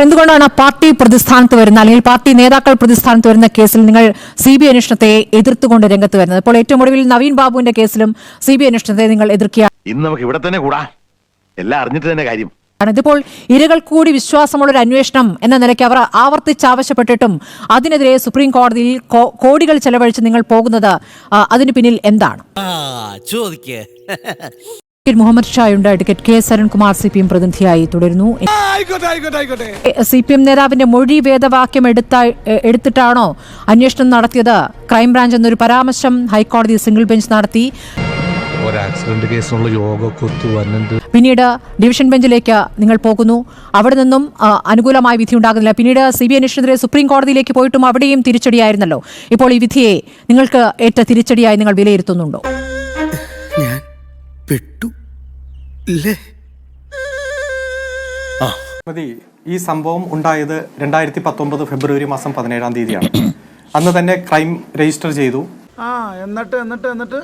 എന്തുകൊണ്ടാണ് പാർട്ടി പ്രതിസ്ഥാനത്ത് വരുന്ന അല്ലെങ്കിൽ പാർട്ടി നേതാക്കൾ പ്രതിസ്ഥാനത്ത് വരുന്ന കേസിൽ നിങ്ങൾ CBI അന്വേഷണത്തെ എതിർത്തുകൊണ്ട് രംഗത്ത് വരുന്നത്? ഇപ്പോൾ ഏറ്റവും ഒടുവിൽ നവീൻ ബാബുവിന്റെ കേസിലും CBI അന്വേഷണത്തെ നിങ്ങൾ എതിർക്കുകയാണ്. ഇന്ന് നമുക്ക് ഇവിടെ തന്നെ കൂടാ, എല്ലാം അറിഞ്ഞിട്ട് തന്നെ കാര്യം. ഇതിപ്പോൾ ഇരകൾ കൂടി വിശ്വാസമുള്ളൊരു അന്വേഷണം എന്ന നിലയ്ക്ക് അവർ ആവർത്തിച്ച് ആവശ്യപ്പെട്ടിട്ടും അതിനെതിരെ സുപ്രീം കോടതിയിൽ കോടികൾ ചെലവഴിച്ച് നിങ്ങൾ പോകുന്നത് അതിന് പിന്നിൽ എന്താണ്? മുഹമ്മദ് ഷായുണ്ട്, അഡ്വക്കേറ്റ് കെ സരൺകുമാർ CPM പ്രതിനിധിയായി തുടരുന്നു. CPM നേതാവിന്റെ മൊഴി വേദവാക്യം എടുത്തിട്ടാണോ അന്വേഷണം നടത്തിയത്? ക്രൈംബ്രാഞ്ച് എന്നൊരു പരാമർശം ഹൈക്കോടതി സിംഗിൾ ബെഞ്ച് നടത്തി. പിന്നീട് ഡിവിഷൻ ബെഞ്ചിലേക്ക് നിങ്ങൾ പോകുന്നു, അവിടെ നിന്നും അനുകൂലമായ വിധി ഉണ്ടാകുന്നില്ല. പിന്നീട് CBI അന്വേഷണത്തിലെ സുപ്രീം കോടതിയിലേക്ക് പോയിട്ടും അവിടെയും തിരിച്ചടിയായിരുന്നല്ലോ. ഇപ്പോൾ ഈ വിധിയെ നിങ്ങൾക്ക് ഏറ്റ തിരിച്ചടിയായി നിങ്ങൾ വിലയിരുത്തുന്നുണ്ടോ? ഈ സംഭവം ഉണ്ടായത് 2019 ഫെബ്രുവരി മാസം 17-ാം തീയതിയാണ്. അന്ന് തന്നെ ക്രൈം രജിസ്റ്റർ ചെയ്തു. എന്നിട്ട്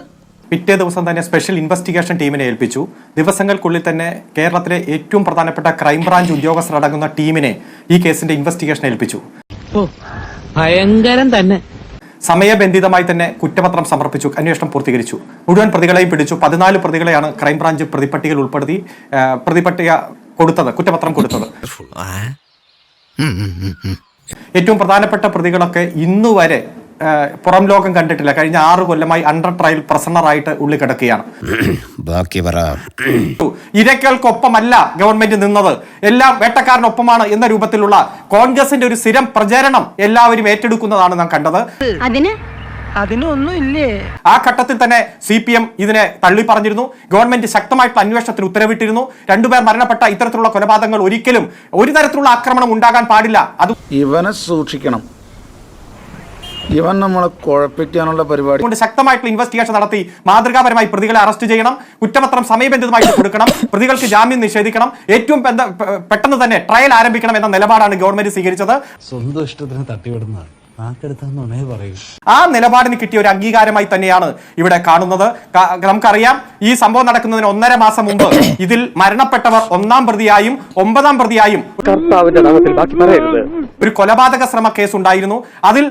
പിറ്റേ ദിവസം തന്നെ സ്പെഷ്യൽ ഇൻവെസ്റ്റിഗേഷൻ ടീമിനെ ഏൽപ്പിച്ചു. ദിവസങ്ങൾക്കുള്ളിൽ തന്നെ കേരളത്തിലെ ഏറ്റവും പ്രധാനപ്പെട്ട ക്രൈംബ്രാഞ്ച് ഉദ്യോഗസ്ഥരടങ്ങുന്ന ടീമിനെ ഈ കേസിന്റെ ഇൻവെസ്റ്റിഗേഷൻ ഏൽപ്പിച്ചു. ഭയങ്കരം തന്നെ. സമയബന്ധിതമായി തന്നെ കുറ്റപത്രം സമർപ്പിച്ചു. അന്വേഷണം പൂർത്തീകരിച്ചു. മുഴുവൻ പ്രതികളെയും പിടിച്ചു. 14 പ്രതികളെയാണ് ക്രൈംബ്രാഞ്ച് പ്രതിപട്ടികയിൽ ഉൾപ്പെടുത്തി പ്രതിപട്ടിക കൊടുത്തത്, കുറ്റപത്രം കൊടുത്തത്. ഏറ്റവും പ്രധാനപ്പെട്ട പ്രതികളൊക്കെ ഇന്നുവരെ പുറം ലോകം കണ്ടിട്ടില്ല. കഴിഞ്ഞ 6 കൊല്ലമായി അണ്ടർ ട്രയൽ പ്രസന്നറായിട്ട് ഉള്ളിൽ കിടക്കുകയാണ്. ഇരകൾക്കൊപ്പമല്ല ഗവൺമെന്റ് നിന്നത്, എല്ലാം വേട്ടക്കാരനൊപ്പമാണ് എന്ന രൂപത്തിലുള്ള കോൺഗ്രസിന്റെ ഒരു സ്ഥിരം പ്രചരണം എല്ലാവരും ഏറ്റെടുക്കുന്നതാണ് നാം കണ്ടത്. ആ ഘട്ടത്തിൽ തന്നെ CPM ഇതിനെ തള്ളി പറഞ്ഞിരുന്നു. ഗവൺമെന്റ് ശക്തമായിട്ടുള്ള അന്വേഷണത്തിന് ഉത്തരവിട്ടിരുന്നു. 2 പേർ മരണപ്പെട്ട ഇത്തരത്തിലുള്ള കൊലപാതകങ്ങൾ ഒരിക്കലും ഒരു തരത്തിലുള്ള ആക്രമണം ഉണ്ടാകാൻ പാടില്ല. അത് ഇവനെ സൂക്ഷിക്കണം, ഇവൻ നമ്മളെ കുഴപ്പിക്കാനുള്ള പരിപാടി കൊണ്ട് ശക്തമായിട്ടുള്ള ഇൻവെസ്റ്റിഗേഷൻ നടത്തി മാതൃകാപരമായി പ്രതികളെ അറസ്റ്റ് ചെയ്യണം. കുറ്റപത്രം സമയബന്ധിതമായിട്ട് കൊടുക്കണം. പ്രതികൾക്ക് ജാമ്യം നിഷേധിക്കണം. ഏറ്റവും പെട്ടെന്ന് തന്നെ ട്രയൽ ആരംഭിക്കണം എന്ന നിലപാടാണ് ഗവൺമെന്റ് സ്വീകരിച്ചത്. സ്വന്തം ഇഷ്ടത്തിന് തട്ടിവിടുന്നതാണ്. ആ നിലപാടിന് കിട്ടിയ ഒരു അംഗീകാരമായി തന്നെയാണ് ഇവിടെ കാണുന്നത്. നമുക്കറിയാം, ഈ സംഭവം നടക്കുന്നതിന് 1.5 മാസം മുമ്പ് ഇതിൽ മരണപ്പെട്ടവർ 1-ാം പ്രതിയായും 9-ാം പ്രതിയായും ഒരു കൊലപാതക ശ്രമ കേസ് ഉണ്ടായിരുന്നു. അതിൽ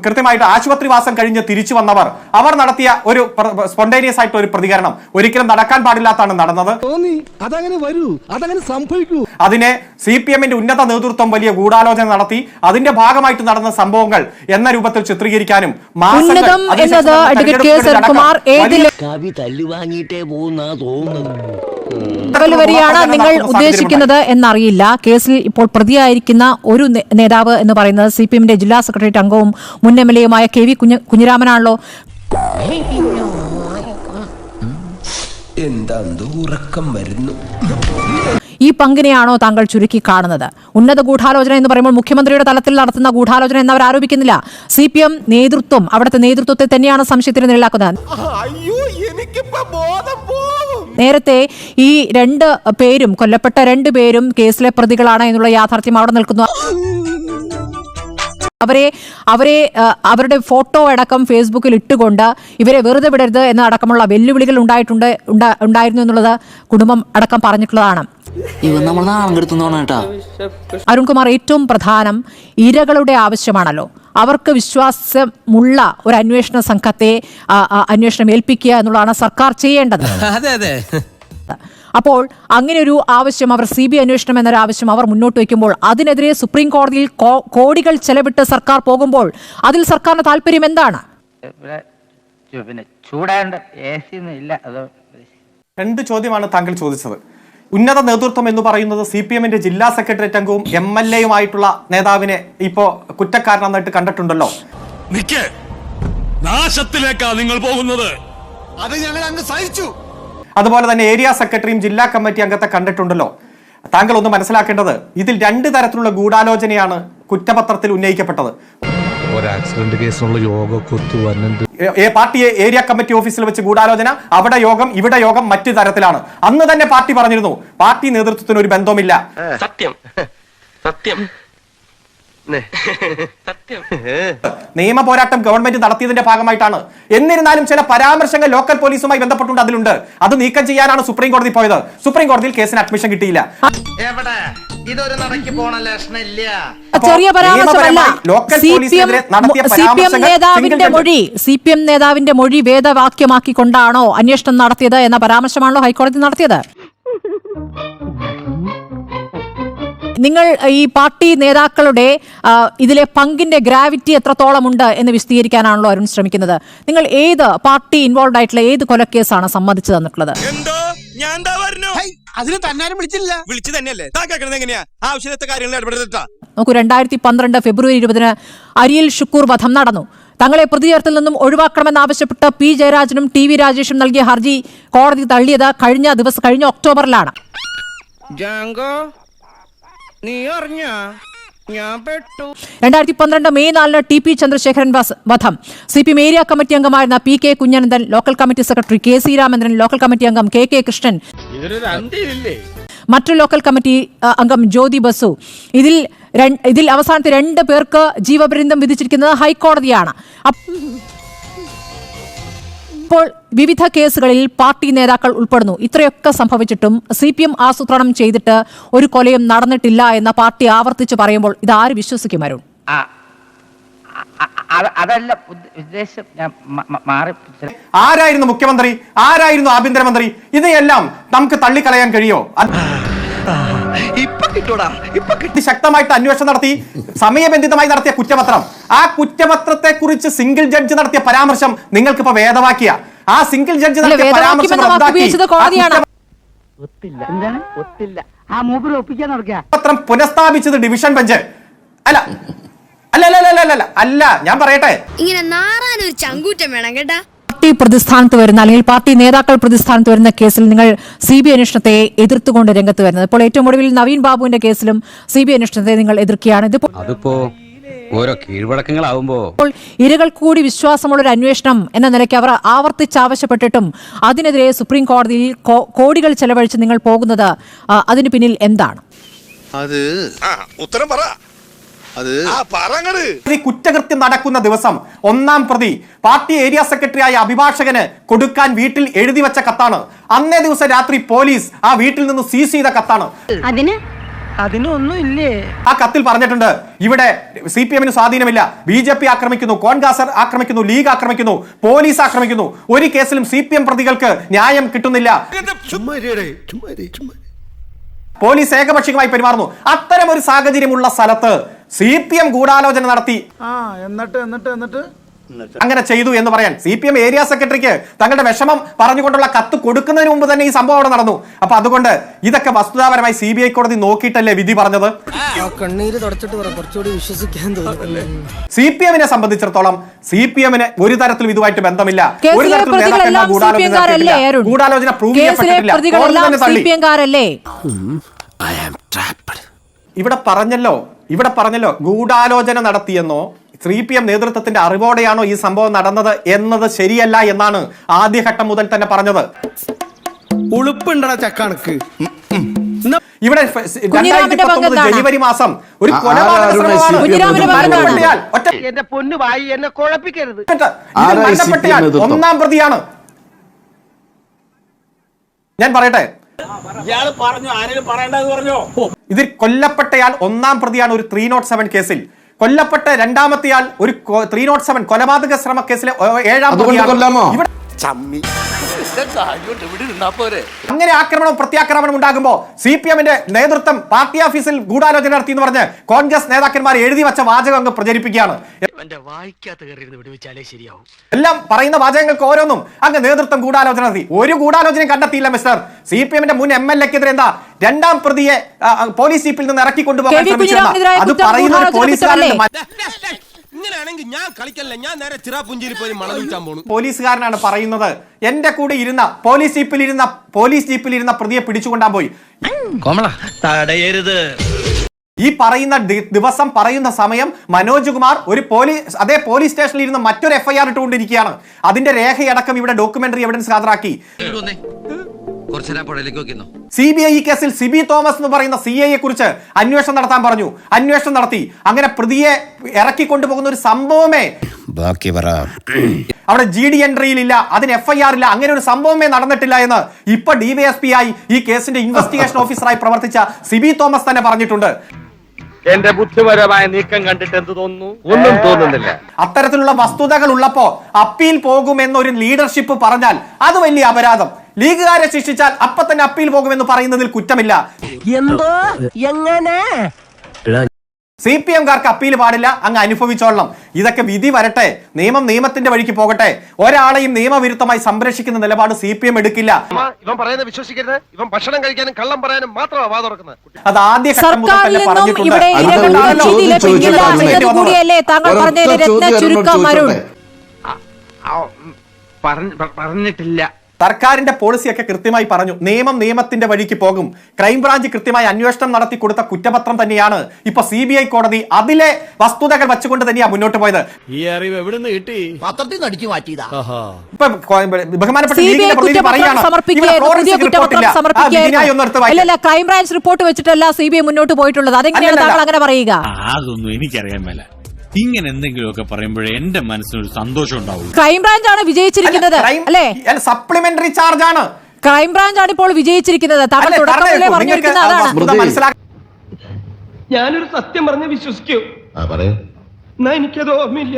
കൃത്യമായിട്ട് ആശുപത്രിവാസം കഴിഞ്ഞ് തിരിച്ചു വന്നവർ അവർ നടത്തിയ ഒരു സ്പോണ്ടേനിയസ് ആയിട്ട് ഒരു പ്രതികരണം ഒരിക്കലും നടക്കാൻ പാടില്ലാത്താണ് നടന്നത്. അതിനെ CPMന്റെ ഉന്നത നേതൃത്വം വലിയ ഗൂഢാലോചന നടത്തി അതിന്റെ ഭാഗമായിട്ട് നടന്ന സംഭവങ്ങൾ എന്ന രൂപത്തിൽ ചിത്രീകരിക്കാനും നിങ്ങൾ ഉദ്ദേശിക്കുന്നത് എന്നറിയില്ല. കേസിൽ ഇപ്പോൾ പ്രതിയായിരിക്കുന്ന ഒരു നേതാവ് എന്ന് പറയുന്നത് CPMന്റെ ജില്ലാ സെക്രട്ടേറിയറ്റ് അംഗവും മുൻ MLA-യുമായ KV കുഞ്ഞിരാമനാണല്ലോ. ഈ പങ്കിനെയാണോ താങ്കൾ ചുരുക്കി കാണുന്നത്? ഉന്നത ഗൂഢാലോചന എന്ന് പറയുമ്പോൾ മുഖ്യമന്ത്രിയുടെ തലത്തിൽ നടത്തുന്ന ഗൂഢാലോചന എന്നവർ ആരോപിക്കുന്നില്ല. CPM നേതൃത്വം, അവിടുത്തെ നേതൃത്വത്തെ തന്നെയാണ് സംശയത്തിന് നിഴലാക്കുന്നത്. നേരത്തെ ഈ 2 പേരും കൊല്ലപ്പെട്ട 2 പേരും കേസിലെ പ്രതികളാണ് എന്നുള്ള യാഥാർത്ഥ്യം അവിടെ നിൽക്കുന്നു. അവരുടെ ഫോട്ടോ അടക്കം ഫേസ്ബുക്കിൽ ഇട്ടുകൊണ്ട് ഇവരെ വെറുതെ വിടരുത് എന്ന അടക്കമുള്ള വെല്ലുവിളികൾ ഉണ്ടായിരുന്നു എന്നുള്ളത് കുടുംബം അടക്കം പറഞ്ഞിട്ടുള്ളതാണ്. അരുൺകുമാർ, ഏറ്റവും പ്രധാനം ഇരകളുടെ ആവശ്യമാണല്ലോ. അവർക്ക് വിശ്വാസമുള്ള ഒരു അന്വേഷണ സംഘത്തെ അന്വേഷണം ഏൽപ്പിക്കുക എന്നുള്ളതാണ് സർക്കാർ ചെയ്യേണ്ടത്. അപ്പോൾ അങ്ങനെ ഒരു ആവശ്യം അവർ CBI അന്വേഷണം എന്നൊരു ആവശ്യം അവർ മുന്നോട്ട് വയ്ക്കുമ്പോൾ അതിനെതിരെ സുപ്രീം കോടതിയിൽ കോടികൾ ചെലവിട്ട് സർക്കാർ പോകുമ്പോൾ അതിൽ സർക്കാരിന്റെ താല്പര്യം എന്താണ്? 2 ചോദ്യമാണ് താങ്കൾ ചോദിച്ചത്. ഉന്നത നേതൃത്വം എന്ന് പറയുന്നത് CPMന്റെ ജില്ലാ സെക്രട്ടേറിയറ്റ് അംഗവും MLA-യുമായിട്ടുള്ള നേതാവിനെ ഇപ്പോ കുറ്റക്കാരനായിട്ട് കണ്ടിട്ടുണ്ടല്ലോ. നാശത്തിലേക്കാ നിങ്ങൾ പോകുന്നത്. അത് ഞങ്ങൾ അങ്ങ് സഹിച്ചു. അതുപോലെ തന്നെ ഏരിയ സെക്രട്ടറിയും ജില്ലാ കമ്മിറ്റി അംഗത്തെ കണ്ടിട്ടുണ്ടല്ലോ. താങ്കൾ ഒന്ന് മനസ്സിലാക്കേണ്ടത്, ഇതിൽ 2 തരത്തിലുള്ള ഗൂഢാലോചനയാണ് കുറ്റപത്രത്തിൽ ഉന്നയിക്കപ്പെട്ടത്. പാർട്ടി ഏരിയ കമ്മിറ്റി ഓഫീസിൽ വെച്ച് ഗൂഢാലോചന, അവിടെ യോഗം, ഇവിടെ യോഗം മറ്റു തരത്തിലാണ്. അന്ന് തന്നെ പാർട്ടി പറഞ്ഞിരുന്നു പാർട്ടി നേതൃത്വത്തിന് ഒരു ബന്ധവുമില്ല. സത്യം സത്യം നിയമ പോരാട്ടം ഗവൺമെന്റ് നടത്തിയതിന്റെ ഭാഗമായിട്ടാണ്. എന്നിരുന്നാലും ചില പരാമർശങ്ങൾ ലോക്കൽ പോലീസുമായി ബന്ധപ്പെട്ടുണ്ട് അതിലുണ്ട്. അത് നീക്കം ചെയ്യാനാണ് സുപ്രീം കോടതി പോയത്. സുപ്രീം കോടതിയിൽ കേസിന് അഡ്മിഷൻ കിട്ടിയില്ല. ഇതൊരു നടക്കി പോണ ലക്ഷണില്ല. ചെറിയ പരാമർശമല്ല. ലോക്കൽ പോലീസിനെതിരെ നടത്തിയ സി പി എം നേതാവിന്റെ മൊഴി വേദവാക്യമാക്കിക്കൊണ്ടാണോ അന്വേഷണം നടത്തിയത് എന്ന പരാമർശമാണല്ലോ ഹൈക്കോടതി നടത്തിയത്. നിങ്ങൾ ഈ പാർട്ടി നേതാക്കളുടെ ഇതിലെ പങ്കിന്റെ ഗ്രാവിറ്റി എത്രത്തോളമുണ്ട് എന്ന് വിശദീകരിക്കാനാണല്ലോ അരുൺ ശ്രമിക്കുന്നത്. നിങ്ങൾ ഏത് പാർട്ടി ഇൻവോൾവ് ആയിട്ടുള്ള ഏത് കൊലക്കേസാണ് സമ്മതിച്ചു തന്നിട്ടുള്ളത്? എന്തോ ഞാൻ എന്താ പറഞ്ഞു? അതിന് തന്നാരും വിളിച്ചില്ല. വിളിച്ചു തന്നെയല്ലേ താക്കേണ്ടത്? എങ്ങനെയാ ആവശ്യത്തെ കാര്യങ്ങൾ ഇടപെടുത്താ? നോക്കൂ, 2012 ഫെബ്രുവരി 20 അരിയിൽ ഷുക്കൂർ വധം നടന്നു. തങ്ങളെ പ്രതിചേർത്തിൽ നിന്നും ഒഴിവാക്കണമെന്നാവശ്യപ്പെട്ട് പി ജയരാജനും ടി വി രാജേഷും നൽകിയ ഹർജി കോടതി തള്ളിയത് കഴിഞ്ഞ ഒക്ടോബറിലാണ്. 2012 മെയ് 4 ടി പി ചന്ദ്രശേഖരൻ വധം. CPM ഏരിയ കമ്മിറ്റി അംഗമായിരുന്ന PK Kunhanandan, local committee secretary KC Ramendran, local committee അംഗം KK കൃഷ്ണൻ, മറ്റൊരു ലോക്കൽ കമ്മിറ്റി അംഗം ജ്യോതി ബസു. ഇതിൽ അവസാനത്തെ 2 പേർക്ക് ജീവപര്യന്തം വിധിച്ചിരിക്കുന്നത് ഹൈക്കോടതിയാണ്. ഇപ്പോൾ വിവിധ കേസുകളിൽ പാർട്ടി നേതാക്കൾ ഉൾപ്പെടുന്നു. ഇത്രയൊക്കെ സംഭവിച്ചിട്ടും CPM ആസൂത്രണം ചെയ്തിട്ട് ഒരു കൊലയും നടന്നിട്ടില്ല എന്ന പാർട്ടി ആവർത്തിച്ച് പറയുമ്പോൾ ഇത് ആര് വിശ്വസിക്കും അരുൺ? അതല്ല ഉദ്ദേശം. ആരായിരുന്നു മുഖ്യമന്ത്രി, ആരായിരുന്നു ആഭ്യന്തരമന്ത്രി, ഇതെല്ലാം നമുക്ക് തള്ളിക്കളയാൻ കഴിയോ? ശക്തമായിട്ട് അന്വേഷണം നടത്തി സമയബന്ധിതമായി നടത്തിയ കുറ്റപത്രം, ആ കുറ്റപത്രത്തെ കുറിച്ച് സിംഗിൾ ജഡ്ജ് നടത്തിയ പരാമർശം നിങ്ങൾക്കിപ്പോ വേദവാക്കിയ ആ സിംഗിൾ ജഡ്ജ് നടത്തിയ പരാമർശം പത്രം പുനഃസ്ഥാപിച്ചത് ഡിവിഷൻ ബെഞ്ച്. അല്ല അല്ല അല്ല അല്ല അല്ല ഞാൻ പറയട്ടെ, ഇങ്ങനെ നാറാനൊരു ചങ്കൂറ്റം വേണം കേട്ടാ. പാർട്ടി പ്രതിസ്ഥാനത്ത് വരുന്ന അല്ലെങ്കിൽ പാർട്ടി നേതാക്കൾ പ്രതിസ്ഥാനത്ത് വരുന്ന കേസിൽ നിങ്ങൾ CBI അന്വേഷണത്തെ എതിർത്തുകൊണ്ട് രംഗത്ത് വരുന്നത്. ഇപ്പോൾ ഏറ്റവും ഒടുവിൽ നവീൻ ബാബുവിന്റെ കേസിലും CBI അന്വേഷണത്തെ നിങ്ങൾ എതിർക്കുകയാണ്. അതിപ്പോ ഓരോ കീഴ്വഴക്കങ്ങളാവുമ്പോ ഇരകൾ കൂടി വിശ്വാസമുള്ള ഒരു അന്വേഷണം എന്ന നിലയ്ക്ക് അവർ ആവർത്തിച്ച് ആവശ്യപ്പെട്ടിട്ടും അതിനെതിരെ സുപ്രീം കോടതിയിൽ കോടികൾ ചെലവഴിച്ച് നിങ്ങൾ പോകുന്നത് അതിന് പിന്നിൽ എന്താണ്? അത് ഉത്തരം പറ. കുറ്റകൃത്യം നടക്കുന്ന ദിവസം 1-ാം പ്രതി പാർട്ടി ഏരിയ സെക്രട്ടറിയായ അഭിഭാഷകന് കൊടുക്കാൻ വീട്ടിൽ എഴുതി വെച്ച കത്താണ്. അന്നേ ദിവസം രാത്രി പോലീസ് ആ വീട്ടിൽ നിന്ന് സീസ് ചെയ്ത കത്താണ്. അതിനൊന്നും ഇല്ലേ? ആ കത്തിൽ പറഞ്ഞിട്ടുണ്ട്, ഇവിടെ CPM സ്വാധീനമില്ല, BJP ആക്രമിക്കുന്നു, കോൺഗ്രസ് ആക്രമിക്കുന്നു, ലീഗ് ആക്രമിക്കുന്നു, പോലീസ് ആക്രമിക്കുന്നു, ഒരു കേസിലും CPM പ്രതികൾക്ക് ന്യായം കിട്ടുന്നില്ല, പോലീസ് ഏകപക്ഷീയമായി പെരുമാറുന്നു. അത്തരം ഒരു സാഹചര്യമുള്ള സ്ഥലത്ത് CPM ഗൂഢാലോചന നടത്തി എന്നിട്ട് അങ്ങനെ ചെയ്തു എന്ന് പറയാൻ CPM ഏരിയ സെക്രട്ടറിക്ക് തങ്ങളുടെ വിഷമം പറഞ്ഞുകൊണ്ടുള്ള കത്ത് കൊടുക്കുന്നതിന് മുമ്പ് തന്നെ ഈ സംഭവം അവിടെ നടന്നു. അപ്പൊ അതുകൊണ്ട് ഇതൊക്കെ വസ്തുതാപരമായി CBI കോടതി നോക്കിയിട്ടല്ലേ വിധി പറഞ്ഞത്. CPM സംബന്ധിച്ചിടത്തോളം CPM ഒരു തരത്തിലും ഇതുമായിട്ട് ബന്ധമില്ല. ഒരു തരത്തിലും ഗൂഢാലോചന പ്രൂവ് ചെയ്യപ്പെട്ടിട്ടില്ല. ഇവിടെ പറഞ്ഞല്ലോ ഗൂഢാലോചന നടത്തിയെന്നോ CPM നേതൃത്വത്തിന്റെ അറിവോടെയാണോ ഈ സംഭവം നടന്നത് എന്നത് ശരിയല്ല എന്നാണ് ആദ്യഘട്ടം മുതൽ തന്നെ പറഞ്ഞത്. ഇവിടെ 2019 ജനുവരി മാസം ഒരു കൊലപാതക ശ്രമമാണ്. എന്റെ പൊന്നു വായി എന്നെ കുഴപ്പിക്കരുത്. 1-ാം പ്രതിയാണ്. ഞാൻ പറയട്ടെ, ഇതിൽ കൊല്ലപ്പെട്ടയാൾ 1-ാം പ്രതിയാണ് ഒരു 307 കേസിൽ. കൊല്ലപ്പെട്ട 2-ാമത്തെയാൾ ഒരു 307 കൊലപാതക ശ്രമ കേസിലെ 7-ാം പ്രതിയാണ്. അങ്ങനെ ആക്രമണം പ്രത്യാക്രമണം ഉണ്ടാകുമ്പോ CPMന്റെ നേതൃത്വം പാർട്ടി ഓഫീസിൽ ഗൂഢാലോചന നടത്തി എന്ന് പറഞ്ഞ് കോൺഗ്രസ് നേതാക്കന്മാർ എഴുതി വെച്ച വാചകം അങ്ങ് പ്രചരിപ്പിക്കുകയാണ്. എല്ലാം പറയുന്ന വാചകങ്ങൾക്ക് ഓരോന്നും അങ്ങ് നേതൃത്വം ഗൂഢാലോചന നടത്തി. ഒരു ഗൂഢാലോചനയും കണ്ടെത്തിയില്ല മിസ്റ്റർ. CPMന്റെ മുൻ MLA-ക്കെതിരെ എന്താ 2-ാം പ്രതിയെ പോലീസ് ജീപ്പിൽ നിന്ന് ഇറക്കി കൊണ്ടുപോകാൻ ശ്രമിച്ചു. അത് പറയുന്ന പോലീസുകാരനാണ് പറയുന്നത്. എന്റെ കൂടെ ഇരുന്ന പോലീസ് ജീപ്പിൽ ഇരുന്ന പ്രതിയെ പിടിച്ചുകൊണ്ടാൻ പോയി. ഈ പറയുന്ന ദിവസം പറയുന്ന സമയം മനോജ് കുമാർ ഒരു അതേ പോലീസ് സ്റ്റേഷനിൽ ഇരുന്ന് മറ്റൊരു FIR ഇട്ടുകൊണ്ടിരിക്കുകയാണ്. അതിന്റെ രേഖയടക്കം ഇവിടെ ഡോക്യുമെന്ററി എവിഡൻസ് ഹാജരാക്കി. കുറച്ചേരാ പുഴയിലേക്ക് നോക്കിന്നോ. CBI ഈ കേസിൽ സിബി തോമസ് എന്ന് പറയുന്ന CA കുറിച്ച് അന്വേഷണം നടത്താൻ പറഞ്ഞു. അന്വേഷണം നടത്തി. അങ്ങനെ പ്രതിയെ ഇറക്കിക്കൊണ്ടുപോകുന്ന ഒരു സംഭവമേ ബാക്കി പറ. അവിടെ GD എൻട്രിയിൽ ഇല്ല, അതിന് FIR ഇല്ല, അങ്ങനെ ഒരു സംഭവമേ നടന്നിട്ടില്ല എന്ന് ഇപ്പൊ DYSP ആയി ഈ കേസിന്റെ ഇൻവെസ്റ്റിഗേഷൻ ഓഫീസറായി പ്രവർത്തിച്ച സിബി തോമസ് തന്നെ പറഞ്ഞിട്ടുണ്ട്. എന്റെ ബുദ്ധിപരമായ നീക്കം കണ്ടിട്ട് എന്ത് തോന്നുന്നു? ഒന്നും തോന്നുന്നില്ല. അത്തരത്തിലുള്ള വസ്തുതകൾ ഉള്ളപ്പോ അപ്പീൽ പോകുമെന്നൊരു ലീഡർഷിപ്പ് പറഞ്ഞാൽ അത് വലിയ അപരാധം. ലീഗുകാരെ ശിക്ഷിച്ചാൽ അപ്പൊ തന്നെ അപ്പീൽ പോകുമെന്ന് പറയുന്നതിൽ കുറ്റമില്ല. എന്തോ എങ്ങനെ CPM-കാർക്ക് അപ്പീൽ പാടില്ല, അങ്ങ് അനുഭവിച്ചോളണം. ഇതൊക്കെ വിധി വരട്ടെ, നിയമം നിയമത്തിന്റെ വഴിക്ക് പോകട്ടെ. ഒരാളെയും നിയമവിരുദ്ധമായി സംരക്ഷിക്കുന്ന നിലപാട് CPM എടുക്കില്ല. ഇവൻ പറയുന്നത് വിശ്വസിക്കരുത്. ഇവൻ ഭക്ഷണം കഴിക്കാനും കള്ളം പറയാനും മാത്രമാണ് വാ തുറക്കുന്നത്. അത് ആദ്യ ഘട്ടം മുതൽ തന്നെ പറഞ്ഞിട്ടുണ്ട്. പറഞ്ഞിട്ടില്ല. സർക്കാരിന്റെ പോളിസിയൊക്കെ കൃത്യമായി പറഞ്ഞു. നിയമം നിയമത്തിന്റെ വഴിക്ക് പോകും. ക്രൈംബ്രാഞ്ച് കൃത്യമായി അന്വേഷണം നടത്തി കൊടുത്ത കുറ്റപത്രം തന്നെയാണ് ഇപ്പൊ CBI കോടതി അതിലെ വസ്തുതകൾ വെച്ചുകൊണ്ട് തന്നെയാണ് മുന്നോട്ട് പോയത്. ഈ അറിവ് എവിടെ നിന്ന് കിട്ടി? പത്രത്തിൽ നിന്ന് അടിച്ചു മാറ്റിയതാ. ഇപ്പൊ ബഹുമാനപ്പെട്ട ലീഗിന്റെ പ്രതിനിധി പറയാണ് ക്രൈംബ്രാഞ്ച് റിപ്പോർട്ട് വെച്ചിട്ടല്ല CBI മുന്നോട്ട് പോയിട്ടുള്ളത്. അതെങ്ങനെയാണ് താങ്കൾ അങ്ങനെ പറയുക? അതൊന്നും എനിക്കറിയാൻ മേല. ഇങ്ങനെ എന്തെങ്കിലുമൊക്കെ പറയുമ്പോഴേ എന്റെ മനസ്സിനൊരു സന്തോഷം ഉണ്ടാവും. ക്രൈംബ്രാഞ്ച് ആണ് വിജയിച്ചിരിക്കുന്നത് അല്ലേ? സപ്ലിമെന്ററി ചാർജ് ആണ്. ക്രൈംബ്രാഞ്ച് ആണ് ഇപ്പോൾ വിജയിച്ചിരിക്കുന്നത്. താങ്കൾ തുടക്കത്തിലേ പറഞ്ഞിരിക്കുന്നത് അതാണ്. ഞാനൊരു സത്യം പറഞ്ഞ് വിശ്വസിക്കൂ. എന്നാ എനിക്കത് ഓർമ്മയില്ല.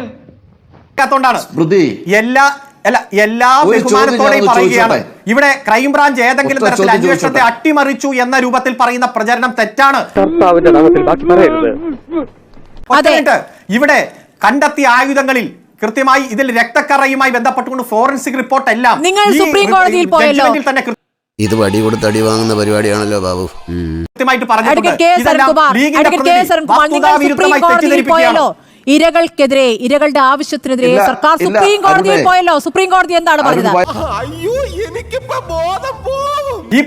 എല്ലാ ബഹുമാനത്തോടെയും പറയുകയാണ്. ഇവിടെ ക്രൈംബ്രാഞ്ച് ഏതെങ്കിലും തരത്തിൽ അന്വേഷണത്തെ അട്ടിമറിച്ചു എന്ന രൂപത്തിൽ പറയുന്ന പ്രചരണം തെറ്റാണ്. ഇവിടെ കണ്ടെത്തിയ ആയുധങ്ങളിൽ കൃത്യമായി ഇതിൽ രക്തക്കറയുമായി ബന്ധപ്പെട്ടുകൊണ്ട് ഫോറൻസിക് റിപ്പോർട്ട് എല്ലാം നിങ്ങൾ സുപ്രീം കോടതിയിൽ പോയല്ലോ. തന്നെ ഇത് വടി കൊടുത്ത് അടി വാങ്ങുന്ന പരിപാടിയാണല്ലോ ബാബു. കൃത്യമായിട്ട് പറഞ്ഞിട്ടുണ്ട്. ഇരകൾക്കെതിരെ, ഇരകളുടെ ആവശ്യത്തിനെതിരെ സർക്കാർ സുപ്രീം കോടതിയിൽ പോയല്ലോ. സുപ്രീം കോടതി എന്താണ് പറഞ്ഞത്?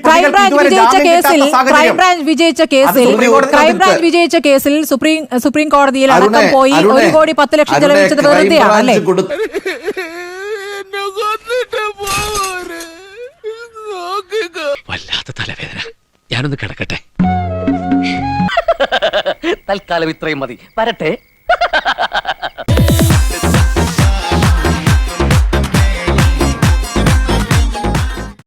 ക്രൈംബ്രാഞ്ച് വിജയിച്ച കേസിൽ സുപ്രീം കോടതിയിൽ അടക്കം പോയി 1 കോടി 10 ലക്ഷം ചെലവഴിച്ചത് വെറുതെയാണ് അല്ലേ? വല്ലാത്ത തലവേദന. ഞാനൊന്ന് കിടക്കട്ടെ. തൽക്കാലം ഇത്രയും മതി. വരട്ടെ.